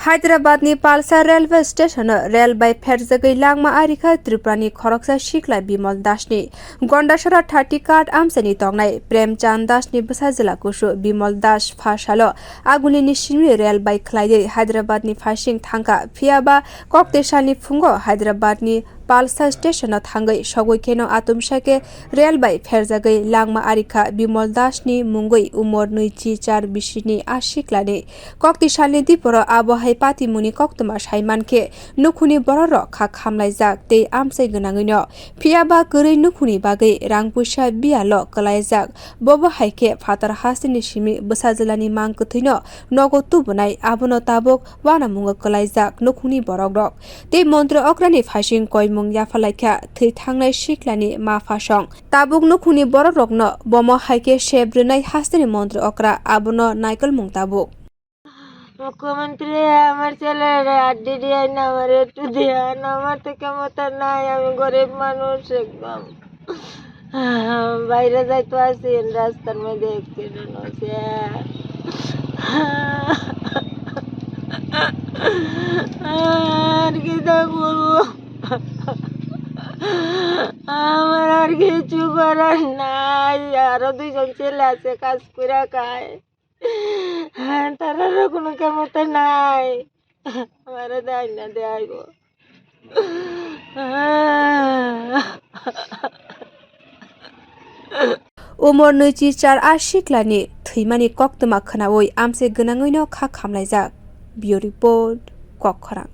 Hyderabadni Palsa railway station rail by Ferzagai Langma Arika Tripurani Khoroksa Shikla Bimal Dashni Gondashara 30 card amsani tongnai Premchand Dashni Basazila Kushu Bimal Dash Fashalo Agulini Shimi rail by Klaide Hyderabadni Fashing Thanka Fiaba Kokteshani Fungo Hyderabadni Palsa station thangai sogoi keno atumshake rail by Ferzagai Langma Arika Bimal Dashni Mungoi Umor Nuichi 4 bishini ashiklani Kokteshani diporo abohai pati muni koktoma saimanke nukuni bororo kha khamlaijak tei amsai gonangino phiaba goroi nukuni bagai rangpuisa bialo kalaijak bobo haike phatar hasini simi bosajilani mang kuthino nogo tubunai abono tabok wanamunga kalaijak nukuni borok rok tei montre okrani phasing koimung yafalaikha thei thangnai shiklani ma phasong tabuk nukuni borok rokno bomo haike shebrunai hasini montre okra abono naikol mung tabuk মুখ্যমন্ত্রী আমার ছেলের আড্ডি দিয়ে না আমার একটু দেন আমার তো ক্ষমতা নাই আমি গরিব মানুষ একদম বাইরে যাইতে আসি রাস্তার মধ্যে অ্যাক্সিডেন্ট হয়েছে আর কি বলবো আমার আর কিছু করার নাই আরো 2 জন ছেলে আছে কাজ করে খায় তারারও কোনো ক্ষমতা নাই আমার দেয় না দেয় Umor Nuichi 4 ashiklani thimani koktoma khanawoi amse gonangoi no kha khamlaijak bio report Kokkhara।